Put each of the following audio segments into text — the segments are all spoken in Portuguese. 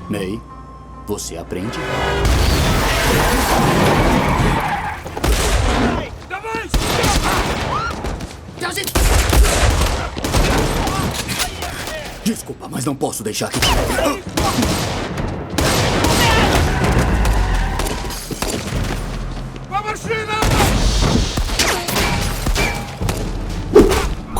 May, você aprende? Desculpa, mas não posso deixar que...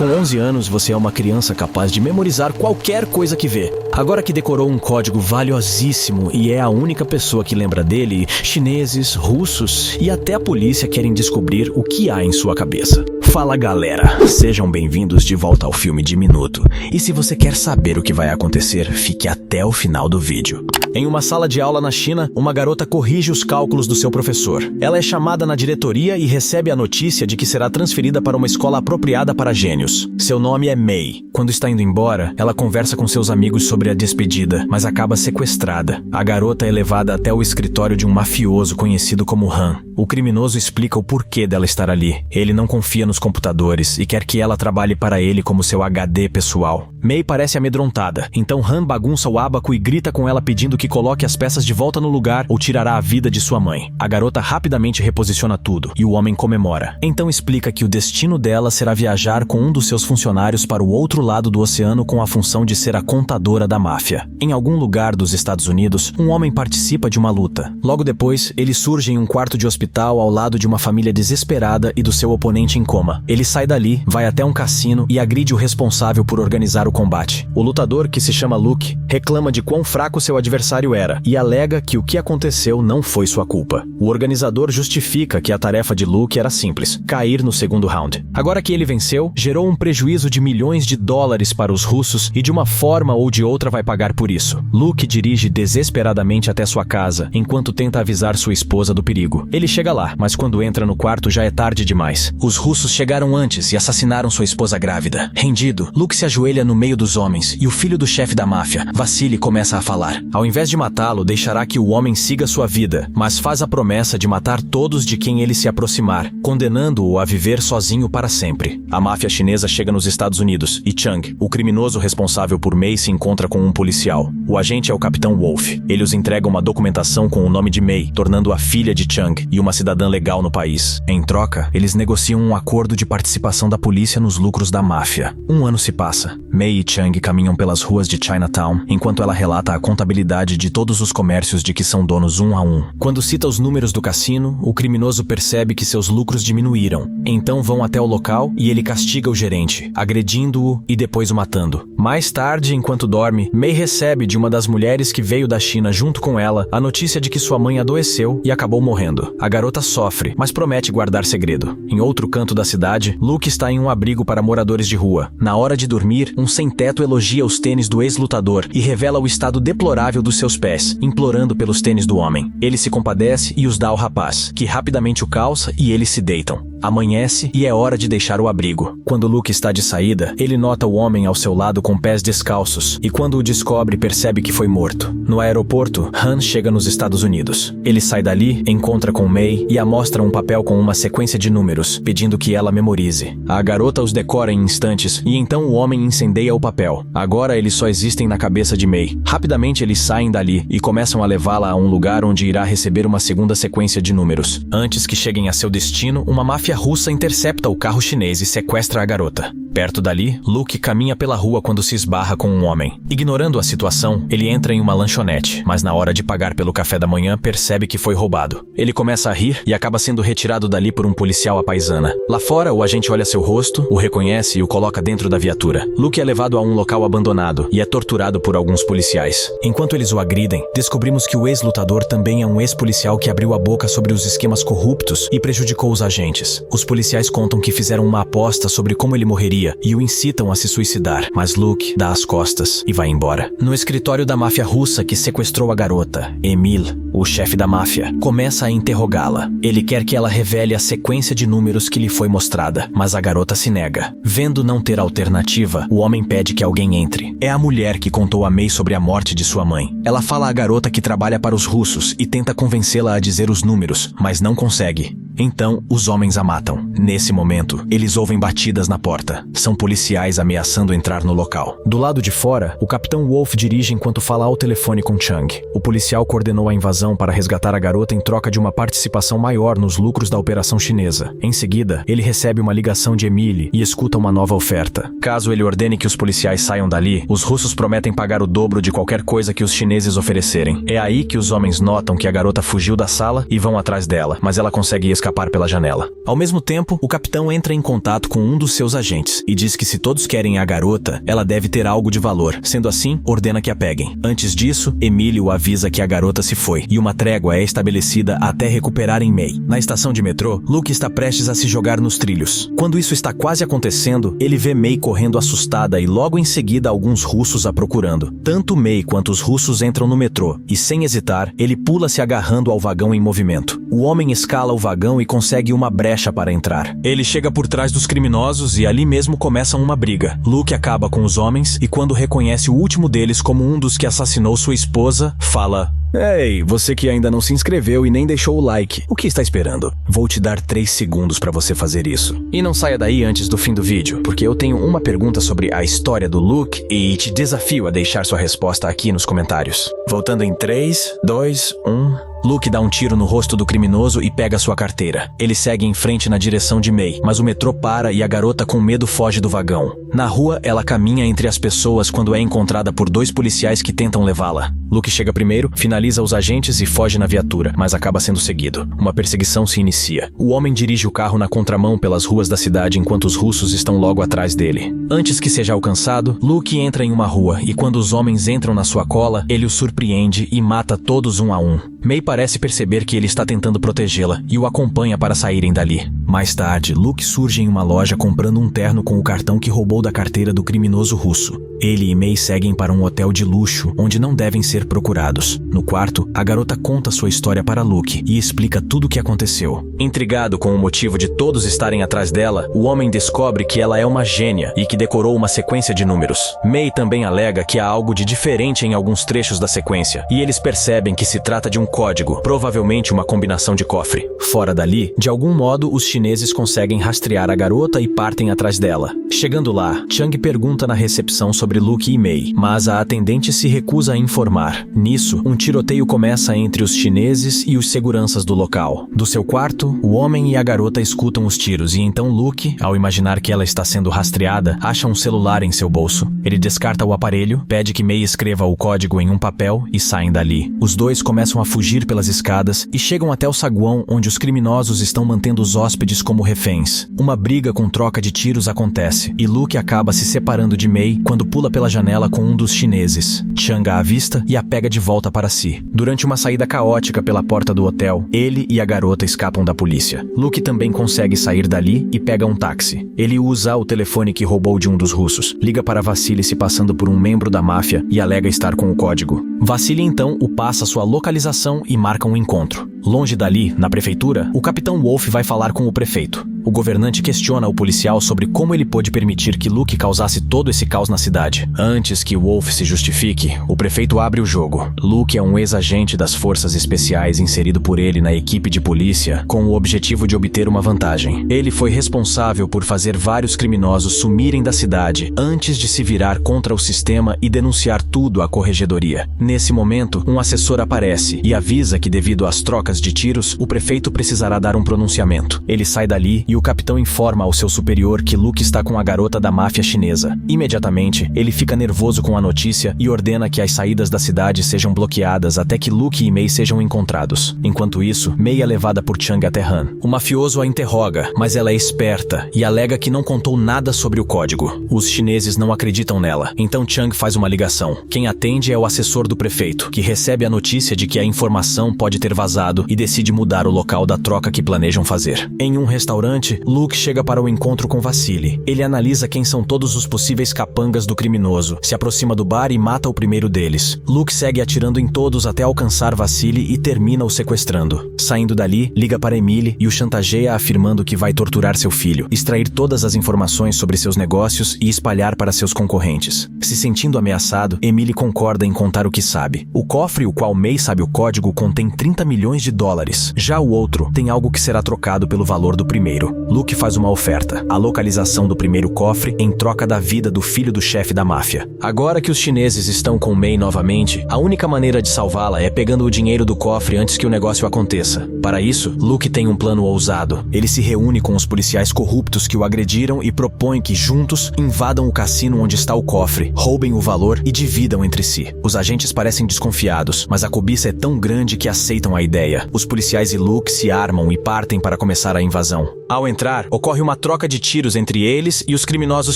Com 11 anos, você é uma criança capaz de memorizar qualquer coisa que vê. Agora que decorou um código valiosíssimo e é a única pessoa que lembra dele, chineses, russos e até a polícia querem descobrir o que há em sua cabeça. Fala galera, sejam bem-vindos de volta ao filme de Minuto. E se você quer saber o que vai acontecer, fique até o final do vídeo. Em uma sala de aula na China, uma garota corrige os cálculos do seu professor. Ela é chamada na diretoria e recebe a notícia de que será transferida para uma escola apropriada para gênios. Seu nome é May. Quando está indo embora, ela conversa com seus amigos sobre a despedida, mas acaba sequestrada. A garota é levada até o escritório de um mafioso conhecido como Han. O criminoso explica o porquê dela estar ali. Ele não confia nos computadores e quer que ela trabalhe para ele como seu HD pessoal. May parece amedrontada, então Han bagunça o ábaco e grita com ela pedindo que coloque as peças de volta no lugar ou tirará a vida de sua mãe. A garota rapidamente reposiciona tudo e o homem comemora. Então explica que o destino dela será viajar com um dos seus funcionários para o outro lado do oceano com a função de ser a contadora da máfia. Em algum lugar dos Estados Unidos, um homem participa de uma luta. Logo depois, ele surge em um quarto de hospital ao lado de uma família desesperada e do seu oponente em coma. Ele sai dali, vai até um cassino e agride o responsável por organizar o combate. O lutador, que se chama Luke, reclama de quão fraco seu adversário era e alega que o que aconteceu não foi sua culpa. O organizador justifica que a tarefa de Luke era simples: cair no segundo round. Agora que ele venceu, gerou um prejuízo de milhões de dólares para os russos e de uma forma ou de outra vai pagar por isso. Luke dirige desesperadamente até sua casa, enquanto tenta avisar sua esposa do perigo. Ele chega lá, mas quando entra no quarto já é tarde demais. Os russos chegaram antes e assassinaram sua esposa grávida. Rendido, Luke se ajoelha no meio dos homens e o filho do chefe da máfia, Vasily, começa a falar. Ao invés de matá-lo, deixará que o homem siga sua vida, mas faz a promessa de matar todos de quem ele se aproximar, condenando-o a viver sozinho para sempre. A máfia chinesa chega nos Estados Unidos e Chang, o criminoso responsável por May, se encontra com um policial. O agente é o Capitão Wolf. Ele os entrega uma documentação com o nome de May, tornando-a filha de Chang e uma cidadã legal no país. Em troca, eles negociam um acordo de participação da polícia nos lucros da máfia. Um ano se passa. May e Chang caminham pelas ruas de Chinatown, enquanto ela relata a contabilidade de todos os comércios de que são donos um a um. Quando cita os números do cassino, o criminoso percebe que seus lucros diminuíram. Então vão até o local e ele castiga o gerente, agredindo-o e depois o matando. Mais tarde, enquanto dorme, May recebe de uma das mulheres que veio da China junto com ela a notícia de que sua mãe adoeceu e acabou morrendo. A garota sofre, mas promete guardar segredo. Em outro canto da cidade, Luke está em um abrigo para moradores de rua. Na hora de dormir, um sem-teto elogia os tênis do ex-lutador e revela o estado deplorável dos seus pés, implorando pelos tênis do homem. Ele se compadece e os dá ao rapaz, que rapidamente o calça e eles se deitam. Amanhece e é hora de deixar o abrigo. Quando Luke está de saída, ele nota o homem ao seu lado com pés descalços e quando o descobre, percebe que foi morto. No aeroporto, Han chega nos Estados Unidos. Ele sai dali, encontra com May e a mostra um papel com uma sequência de números, pedindo que ela memorize. A garota os decora em instantes e então o homem incendeia o papel. Agora eles só existem na cabeça de May. Rapidamente eles saem dali e começam a levá-la a um lugar onde irá receber uma segunda sequência de números. Antes que cheguem a seu destino, uma máfia russa intercepta o carro chinês e sequestra a garota. Perto dali, Luke caminha pela rua quando se esbarra com um homem. Ignorando a situação, ele entra em uma lanchonete, mas na hora de pagar pelo café da manhã, percebe que foi roubado. Ele começa a rir e acaba sendo retirado dali por um policial à paisana. Lá fora, o agente olha seu rosto, o reconhece e o coloca dentro da viatura. Luke é levado a um local abandonado e é torturado por alguns policiais. Enquanto eles o agridem, descobrimos que o ex-lutador também é um ex-policial que abriu a boca sobre os esquemas corruptos e prejudicou os agentes. Os policiais contam que fizeram uma aposta sobre como ele morreria e o incitam a se suicidar, mas Luke dá as costas e vai embora. No escritório da máfia russa que sequestrou a garota, Emil, o chefe da máfia, começa a interrogá-la. Ele quer que ela revele a sequência de números que lhe foi mostrada, mas a garota se nega. Vendo não ter alternativa, o homem pede que alguém entre. É a mulher que contou a May sobre a morte de sua mãe. Ela fala à garota que trabalha para os russos e tenta convencê-la a dizer os números, mas não consegue. Então, os homens a matam. Nesse momento, eles ouvem batidas na porta. São policiais ameaçando entrar no local. Do lado de fora, o Capitão Wolf dirige enquanto fala ao telefone com Chang. O policial coordenou a invasão para resgatar a garota em troca de uma participação maior nos lucros da operação chinesa. Em seguida, ele recebe uma ligação de Emily e escuta uma nova oferta. Caso ele ordene que os policiais saiam dali, os russos prometem pagar o dobro de qualquer coisa que os chineses oferecerem. É aí que os homens notam que a garota fugiu da sala e vão atrás dela, mas ela consegue escapar pela janela. Ao mesmo tempo, o capitão entra em contato com um dos seus agentes e diz que se todos querem a garota, ela deve ter algo de valor. Sendo assim, ordena que a peguem. Antes disso, Emily o avisa que a garota se foi e uma trégua é estabelecida até recuperarem May. Na estação de metrô, Luke está prestes a se jogar nos trilhos. Quando isso está quase acontecendo, ele vê May correndo assustada e logo em seguida alguns russos a procurando. Tanto May quanto os russos entram no metrô e, sem hesitar, ele pula se agarrando ao vagão em movimento. O homem escala o vagão e consegue uma brecha para entrar. Ele chega por trás dos criminosos e ali mesmo começam uma briga. Luke acaba com os homens e quando reconhece o último deles como um dos que assassinou sua esposa, fala: "Ei, você que ainda não se inscreveu e nem deixou o like, o que está esperando? Vou te dar 3 segundos para você fazer isso. E não saia daí antes do fim do vídeo, porque eu tenho uma pergunta sobre a história do Luke e te desafio a deixar sua resposta aqui nos comentários." Voltando em 3, 2, 1... Luke dá um tiro no rosto do criminoso e pega sua carteira. Ele segue em frente na direção de May, mas o metrô para e a garota com medo foge do vagão. Na rua, ela caminha entre as pessoas quando é encontrada por 2 policiais que tentam levá-la. Luke chega primeiro, finaliza os agentes e foge na viatura, mas acaba sendo seguido. Uma perseguição se inicia. O homem dirige o carro na contramão pelas ruas da cidade enquanto os russos estão logo atrás dele. Antes que seja alcançado, Luke entra em uma rua e quando os homens entram na sua cola, ele os surpreende e mata todos um a um. May parece perceber que ele está tentando protegê-la e o acompanha para saírem dali. Mais tarde, Luke surge em uma loja comprando um terno com o cartão que roubou da carteira do criminoso russo. Ele e May seguem para um hotel de luxo, onde não devem ser procurados. No quarto, a garota conta sua história para Luke e explica tudo o que aconteceu. Intrigado com o motivo de todos estarem atrás dela, o homem descobre que ela é uma gênia e que decorou uma sequência de números. May também alega que há algo de diferente em alguns trechos da sequência, e eles percebem que se trata de um código, provavelmente uma combinação de cofre. Fora dali, de algum modo, os chineses conseguem rastrear a garota e partem atrás dela. Chegando lá, Chang pergunta na recepção sobre Luke e May, mas a atendente se recusa a informar. Nisso, um tiroteio começa entre os chineses e os seguranças do local. Do seu quarto, o homem e a garota escutam os tiros e então Luke, ao imaginar que ela está sendo rastreada, acha um celular em seu bolso. Ele descarta o aparelho, pede que May escreva o código em um papel e saem dali. Os dois começam a fugir pelas escadas e chegam até o saguão onde os criminosos estão mantendo os hóspedes como reféns. Uma briga com troca de tiros acontece e Luke acaba se separando de May quando pula pela janela com um dos chineses. Chang a avista e a pega de volta para si. Durante uma saída caótica pela porta do hotel, ele e a garota escapam da polícia. Luke também consegue sair dali e pega um táxi. Ele usa o telefone que roubou de um dos russos, liga para Vassili se passando por um membro da máfia e alega estar com o código. Vassili então o passa sua localização e marca um encontro. Longe dali, na prefeitura, o Capitão Wolf vai falar com o prefeito. O governante questiona o policial sobre como ele pôde permitir que Luke causasse todo esse caos na cidade. Antes que Wolf se justifique, o prefeito abre o jogo. Luke é um ex-agente das forças especiais inserido por ele na equipe de polícia com o objetivo de obter uma vantagem. Ele foi responsável por fazer vários criminosos sumirem da cidade antes de se virar contra o sistema e denunciar tudo à corregedoria. Nesse momento, um assessor aparece e avisa que devido às trocas de tiros, o prefeito precisará dar um pronunciamento. Ele sai dali e o capitão informa ao seu superior que Luke está com a garota da máfia chinesa. Imediatamente, ele fica nervoso com a notícia e ordena que as saídas da cidade sejam bloqueadas até que Luke e May sejam encontrados. Enquanto isso, May é levada por Chang até Han. O mafioso a interroga, mas ela é esperta e alega que não contou nada sobre o código. Os chineses não acreditam nela, então Chang faz uma ligação. Quem atende é o assessor do prefeito, que recebe a notícia de que a informação pode ter vazado e decide mudar o local da troca que planejam fazer. Em um restaurante, noite, Luke chega para o encontro com Vasily. Ele analisa quem são todos os possíveis capangas do criminoso, se aproxima do bar e mata o primeiro deles. Luke segue atirando em todos até alcançar Vasily e termina o sequestrando. Saindo dali, liga para Emily e o chantageia afirmando que vai torturar seu filho, extrair todas as informações sobre seus negócios e espalhar para seus concorrentes. Se sentindo ameaçado, Emily concorda em contar o que sabe. O cofre, o qual May sabe o código, contém 30 milhões de dólares. Já o outro tem algo que será trocado pelo valor do primeiro. Luke faz uma oferta: a localização do primeiro cofre em troca da vida do filho do chefe da máfia. Agora que os chineses estão com May novamente, a única maneira de salvá-la é pegando o dinheiro do cofre antes que o negócio aconteça. Para isso, Luke tem um plano ousado. Ele se reúne com os policiais corruptos que o agrediram e propõe que juntos invadam o cassino onde está o cofre, roubem o valor e dividam entre si. Os agentes parecem desconfiados, mas a cobiça é tão grande que aceitam a ideia. Os policiais e Luke se armam e partem para começar a invasão. Ao entrar, ocorre uma troca de tiros entre eles e os criminosos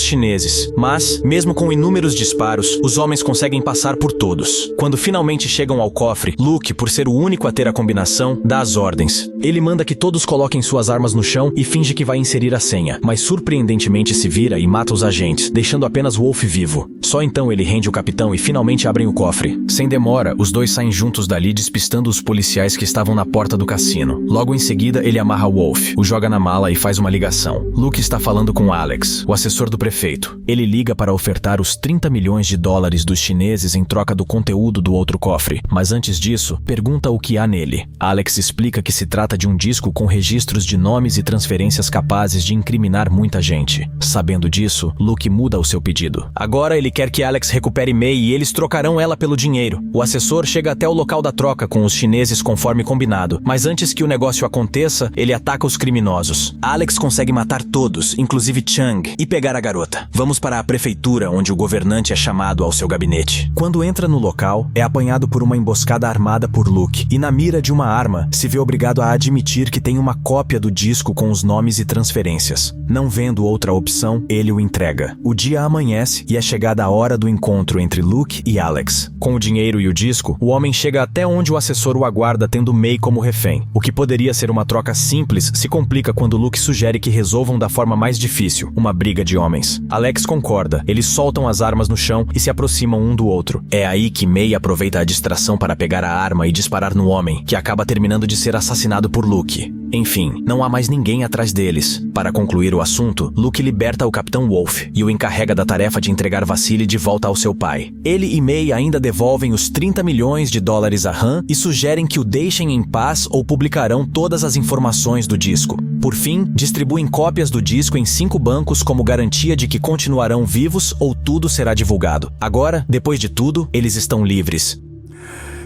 chineses. Mas, mesmo com inúmeros disparos, os homens conseguem passar por todos. Quando finalmente chegam ao cofre, Luke, por ser o único a ter a combinação, dá as ordens. Ele manda que todos coloquem suas armas no chão e finge que vai inserir a senha, mas surpreendentemente se vira e mata os agentes, deixando apenas Wolf vivo. Só então ele rende o capitão e finalmente abrem o cofre. Sem demora, os dois saem juntos dali, despistando os policiais que estavam na porta do cassino. Logo em seguida, ele amarra Wolf, o joga na mala e faz uma ligação. Luke está falando com Alex, o assessor do prefeito. Ele liga para ofertar os 30 milhões de dólares dos chineses em troca do conteúdo do outro cofre, mas antes disso, pergunta o que há nele. Alex explica que se trata de um disco com registros de nomes e transferências capazes de incriminar muita gente. Sabendo disso, Luke muda o seu pedido. Agora ele quer que Alex recupere May e eles trocarão ela pelo dinheiro. O assessor chega até o local da troca com os chineses conforme combinado, mas antes que o negócio aconteça, ele ataca os criminosos. Alex consegue matar todos, inclusive Chang, e pegar a garota. Vamos para a prefeitura, onde o governante é chamado ao seu gabinete. Quando entra no local, é apanhado por uma emboscada armada por Luke, e na mira de uma arma, se vê obrigado a admitir que tem uma cópia do disco com os nomes e transferências. Não vendo outra opção, ele o entrega. O dia amanhece e é chegada a hora do encontro entre Luke e Alex. Com o dinheiro e o disco, o homem chega até onde o assessor o aguarda, tendo May como refém. O que poderia ser uma troca simples se complica quando Luke sugere que resolvam da forma mais difícil, uma briga de homens. Alex concorda, eles soltam as armas no chão e se aproximam um do outro. É aí que May aproveita a distração para pegar a arma e disparar no homem, que acaba terminando de ser assassinado por Luke. Enfim, não há mais ninguém atrás deles. Para concluir o assunto, Luke liberta o Capitão Wolf e o encarrega da tarefa de entregar Vasily de volta ao seu pai. Ele e May ainda devolvem os 30 milhões de dólares a Han e sugerem que o deixem em paz ou publicarão todas as informações do disco. Por fim, distribuem cópias do disco em 5 bancos como garantia de que continuarão vivos ou tudo será divulgado. Agora, depois de tudo, eles estão livres.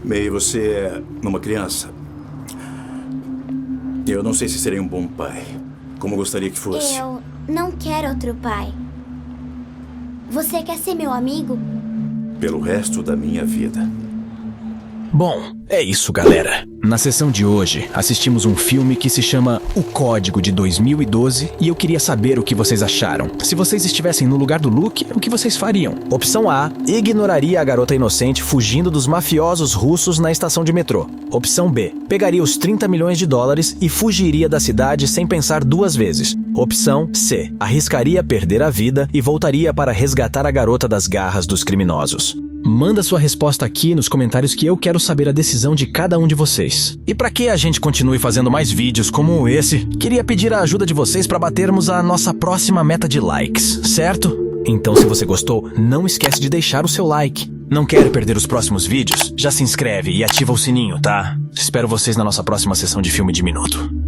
May, você é uma criança. Eu não sei se serei um bom pai, como gostaria que fosse. Eu não quero outro pai. Você quer ser meu amigo? Pelo resto da minha vida. Bom, é isso, galera. Na sessão de hoje, assistimos um filme que se chama O Código, de 2012, e eu queria saber o que vocês acharam. Se vocês estivessem no lugar do Luke, o que vocês fariam? Opção A, ignoraria a garota inocente fugindo dos mafiosos russos na estação de metrô. Opção B, pegaria os 30 milhões de dólares e fugiria da cidade sem pensar 2 vezes. Opção C, arriscaria perder a vida e voltaria para resgatar a garota das garras dos criminosos. Manda sua resposta aqui nos comentários que eu quero saber a decisão de cada um de vocês. E para que a gente continue fazendo mais vídeos como esse, queria pedir a ajuda de vocês para batermos a nossa próxima meta de likes, certo? Então, se você gostou, não esquece de deixar o seu like. Não quer perder os próximos vídeos? Já se inscreve e ativa o sininho, tá? Espero vocês na nossa próxima sessão de Filme de Minuto.